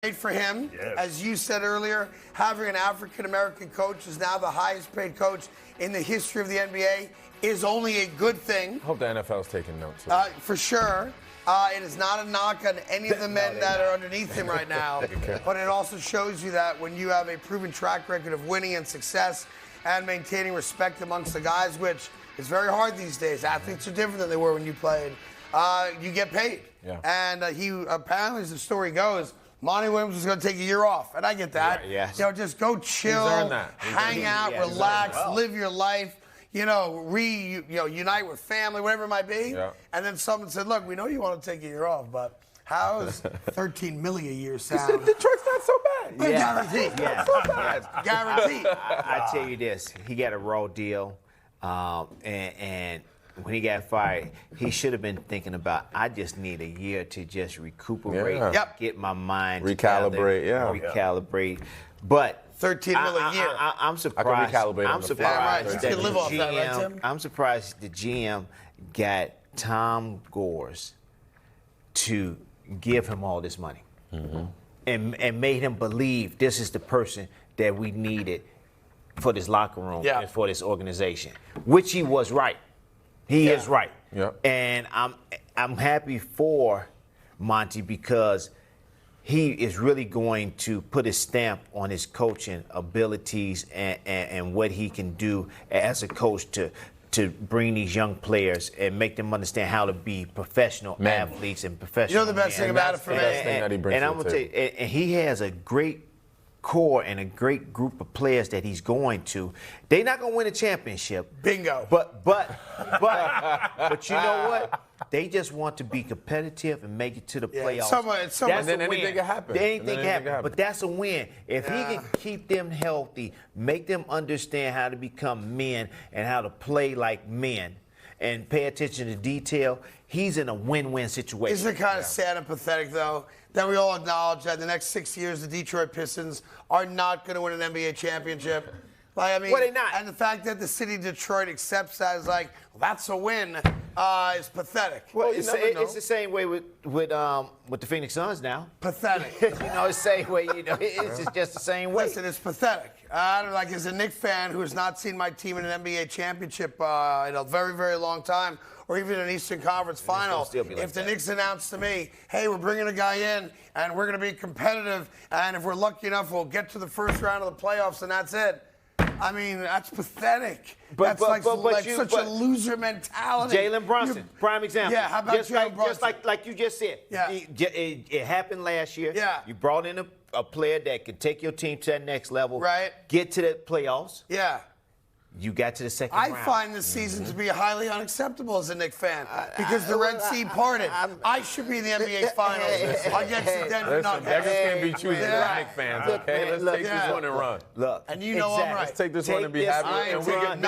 Great for him. Yes. As you said earlier, having an African-American coach is now the highest paid coach in the history of the NBA is only a good thing. I hope the NFL's taking notes. For sure. It is not a knock on any of the men that are underneath him right now. But it also shows you that when you have a proven track record of winning and success and maintaining respect amongst the guys, which is very hard these days. Athletes are different than they were when you played. You get paid. Yeah. And he apparently, as the story goes, Monty Williams was going to take a year off, and I get that. Right, yes. You know, just go chill, hang out, relax, live your life. You know, unite with family, whatever it might be. Yeah. And then someone said, "Look, we know you want to take a year off, but how's $13 million a year sound?" Detroit's not so bad. Guaranteed. Yeah. Not so bad. Guaranteed. I tell you this, he got a raw deal, and when he got fired, he should have been thinking about, I just need a year to just recuperate, get my mind recalibrate, together, recalibrate. But $13 million a year. I'm surprised. I'm surprised that the GM, that, right, Tim? I'm surprised the GM got Tom Gores to give him all this money, and made him believe this is the person that we needed for this locker room and for this organization, which he was right. He is right. Yep. And I'm happy for Monty because he is really going to put his stamp on his coaching abilities and what he can do as a coach to bring these young players and make them understand how to be professional athletes and professional. You know the best thing about it for me? And I'm going to tell you, and he has a great core and a great group of players that he's going to. They're not going to win a championship. Bingo. But you know what? They just want to be competitive and make it to the playoffs. That's and then anything can happen. Anything can happen. But that's a win. If he can keep them healthy, make them understand how to become men and how to play like men and pay attention to detail, he's in a win-win situation. Isn't it kind of sad and pathetic, though, that we all acknowledge that in the next 6 years, the Detroit Pistons are not going to win an NBA championship? Like, I mean, well, they not. And the fact that the city of Detroit accepts that as like, well, that's a win, is pathetic. Well, it's the same way with the Phoenix Suns now. Pathetic. It's the same way. It's just the same way. Listen, it's pathetic. I don't like as a Knicks fan who has not seen my team in an NBA championship in a very, very long time, or even an Eastern Conference final. If the Knicks announced to me, hey, we're bringing a guy in and we're going to be competitive, and if we're lucky enough, we'll get to the first round of the playoffs, and that's it. I mean, that's pathetic. That's such a loser mentality. Jalen Brunson, prime example. Yeah, how about Jalen Brunson? Just like you just said. Yeah. It happened last year. Yeah. You brought in a player that could take your team to that next level. Right. Get to the playoffs. Yeah. You got to the second round. I find this season to be highly unacceptable as a Knicks fan because the Red Sea parted. I should be in the NBA Finals against the Denver Nuggets. Beggars can't be choosing Knicks fans, okay? Let's take this one and run. Look, and you know I'm right. Let's take this one and be happy, and we can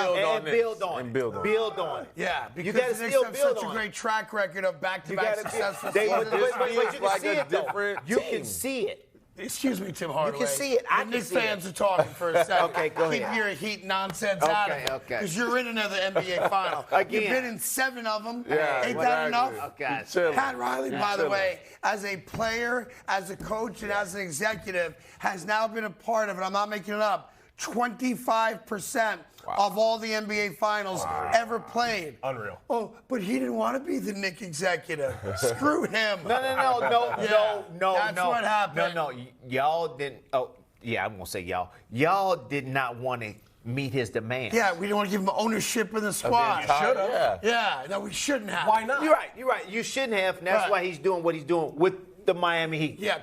build on it. Build on it. Yeah, because you gotta the Knicks still have build such on a great track record of back-to-back successful But you can like see a it, though. different You team. can see it. Excuse me, Tim Hardaway. You can see it. I the can Knicks see fans it. are talking for a second. Okay, go ahead. Keep your Heat nonsense out of it. Okay. Because you're in another NBA final. Again. You've been in 7 of them. Yeah, Ain't that enough? Oh, God. Pat Riley, by the way, as a player, as a coach, and as an executive, has now been a part of it. I'm not making it up. 25% of all the NBA finals ever played. Unreal. Oh, but he didn't want to be the Knicks executive. Screw him. No. That's what happened. No. Y'all didn't. Oh, yeah, I'm going to say y'all. Y'all did not want to meet his demands. Yeah, we didn't want to give him ownership in the squad. You should have. Yeah, no, we shouldn't have. Why not? You're right. You shouldn't have, and that's why he's doing what he's doing with the Miami Heat. Yeah,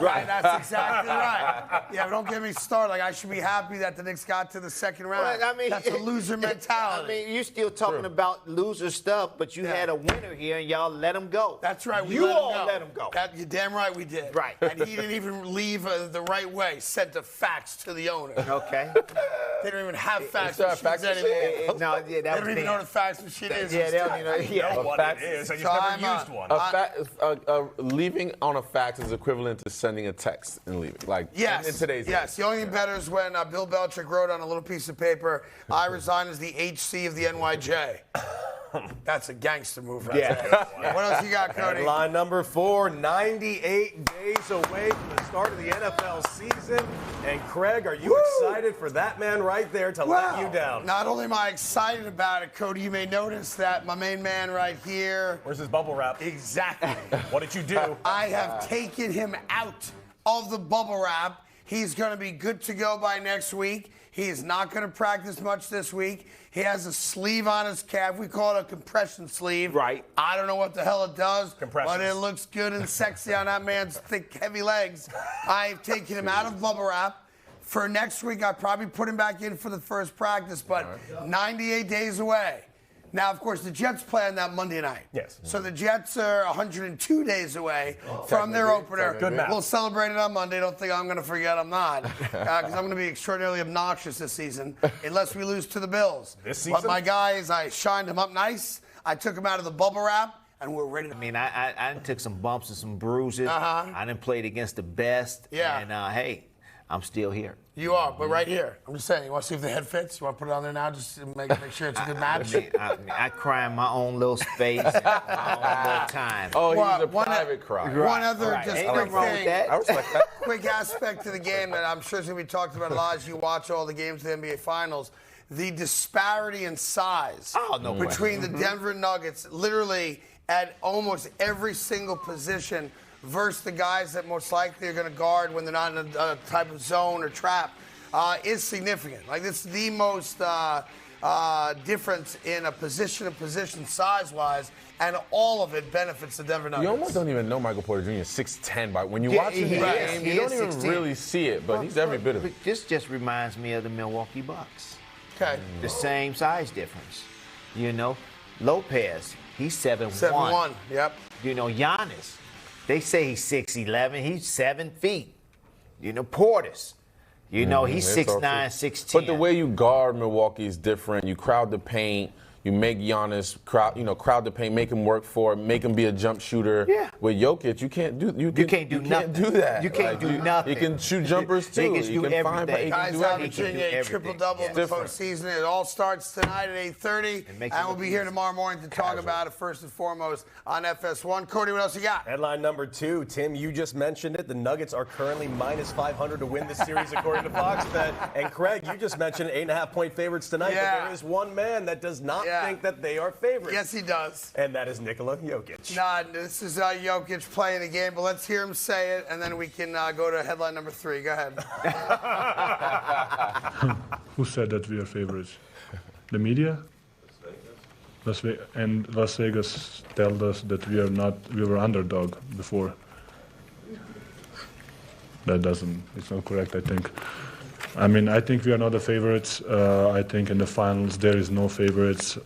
right. That's exactly right. Yeah, but don't get me started. Like, I should be happy that the Knicks got to the second round. Well, I mean, that's a loser mentality. I mean, you're still talking about loser stuff, but you had a winner here, and y'all let him go. That's right. You all let him go. You're damn right we did. Right. And he didn't even leave the right way. Sent the fax to the owner. Okay. They don't even have fax It's machines anymore. No, yeah, They that don't was even know what a fax machine is. Yeah, they don't even know. You know what it is, and you've never used one. Leaving on a fax is equivalent to sending a text and leaving. Like, yes, in today's yes. The only thing better is when Bill Belichick wrote on a little piece of paper, "I resign as the HC of the NYJ." That's a gangster move right there. What else you got, Cody? Headline number 4, 98 days away from the start of the NFL season. And Craig, are you excited for that man right there to let you down? Not only am I excited about it, Cody, you may notice that my main man right here. Where's his bubble wrap? Exactly. What did you do? I have taken him out of the bubble wrap. He's going to be good to go by next week. He is not going to practice much this week. He has a sleeve on his calf. We call it a compression sleeve. Right. I don't know what the hell it does, Compressions. but it looks good and sexy on that man's thick, heavy legs. I've taken him out of bubble wrap. For next week, I'll probably put him back in for the first practice, but 98 days away. Now, of course, the Jets play on that Monday night. Yes. So the Jets are 102 days away from their opener. Good math. We'll celebrate it on Monday. Don't think I'm going to forget. I'm not. Because I'm going to be extraordinarily obnoxious this season, unless we lose to the Bills. This season? But my guys, I shined them up nice. I took them out of the bubble wrap, and we're ready to. I mean, I took some bumps and some bruises. I done played against the best. Yeah. And, hey, I'm still here. You are, but right here. I'm just saying, you want to see if the head fits? You want to put it on there now just to make sure it's a good match? I cry in my own little space, my own little time. Oh, Well, he's a one- private cry. One other Right. just Ain't quick nothing wrong with thing. that. I respect that. Quick aspect to the game that I'm sure is going to be talked about a lot as you watch all the games of the NBA Finals. The disparity in size between the Denver Nuggets, literally at almost every single position, versus the guys that most likely are going to guard when they're not in a type of zone or trap, is significant. Like, this is the most difference in a position size-wise, and all of it benefits the Denver Nuggets. You almost don't even know Michael Porter Jr. is 6'10", but when you watch him in the game, you don't even 6'10". really see it, but he's every bit of it. This just reminds me of the Milwaukee Bucks. Okay. The same size difference. You know, Lopez, he's 7'1". 7-1, yep. You know, Giannis, they say he's 6'11", he's 7 feet. You know, Portis, you know, he's it's 6'9", all true. 6'10". But the way you guard Milwaukee is different. You crowd the paint. You make Giannis crowd the paint, make him work for it, make him be a jump shooter. Yeah. With Jokic, you can't do nothing. You can't do that. You nothing. He can shoot jumpers too. He can do everything. He can Guys do everything. averaging a triple-double in the postseason. It all starts tonight at 8:30, and we'll be here tomorrow morning to talk about it first and foremost on FS1. Cody, what else you got? Headline number 2, Tim, you just mentioned it. The Nuggets are currently minus 500 to win this series, according to Fox Bet. And Craig, you just mentioned 8.5-point favorites tonight. Yeah. But there is one man that does not think that they are favorites. Yes, he does. And that is Nikola Jokic. Nah, this is Jokic playing the game, but let's hear him say it, and then we can go to headline number 3. Go ahead. Who said that we are favorites? The media? Las Vegas. And Las Vegas told us that we were underdog before. It's not correct, I think. I mean, I think we are not the favorites. I think in the finals there is no favorites.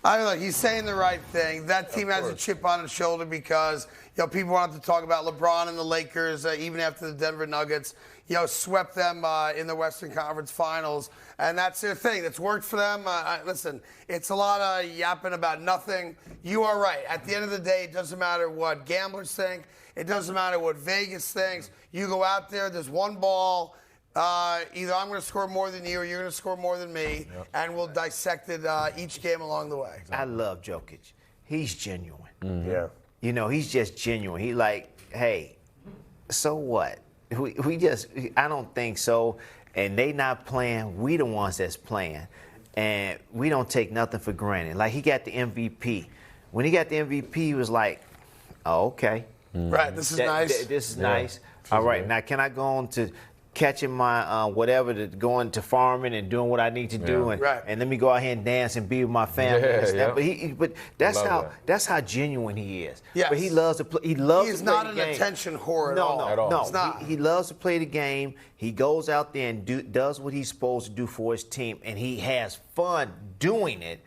I mean, look, he's saying the right thing. That team has a chip on its shoulder because, people wanted to talk about LeBron and the Lakers, even after the Denver Nuggets, swept them in the Western Conference Finals. And that's their thing. It's worked for them. Listen, it's a lot of yapping about nothing. You are right. At the end of the day, it doesn't matter what gamblers think. It doesn't matter what Vegas thinks. You go out there, there's one ball. Either I'm going to score more than you or you're going to score more than me, and we'll dissect it each game along the way. I love Jokic. He's genuine. Yeah. You know, he's just genuine. He like, hey, so what? I don't think so. And they not playing. We the ones that's playing. And we don't take nothing for granted. Like, he got the MVP. When he got the MVP, he was like, oh, okay. Right, this is nice. This is nice. All right, now can I go on to catching my whatever, to going to farming and doing what I need to do, and let me go out here and dance and be with my family and stuff. But that's how genuine he is. Yes. But he loves to play. He loves He's to play not the an game. attention whore at all. No, He's not. He loves to play the game. He goes out there and does what he's supposed to do for his team, and he has fun doing it.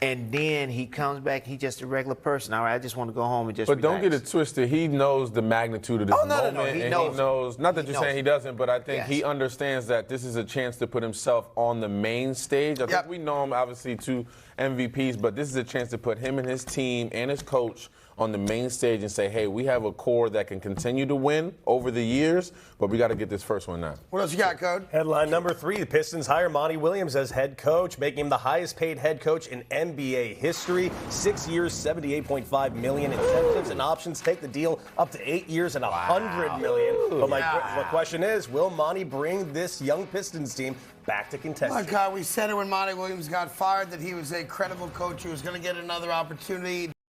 And then he comes back, he's just a regular person. All right, I just want to go home and just But relax. don't get it twisted. He knows the magnitude of this moment. No. He knows, not that you're saying he doesn't, but I think he Yes. understands that this is a chance to put himself on the main stage. I think we know him, obviously, 2 MVPs, but this is a chance to put him and his team and his coach on the main stage and say, hey, we have a core that can continue to win over the years, but we got to get this first one now. What else you got, Code? Headline number 3, the Pistons hire Monty Williams as head coach, making him the highest paid head coach in NBA history. 6 years, $78.5 million incentives and options take the deal up to 8 years and $100 million. But my question is, will Monty bring this young Pistons team back to contention? Look, we said it when Monty Williams got fired that he was a credible coach who was going to get another opportunity.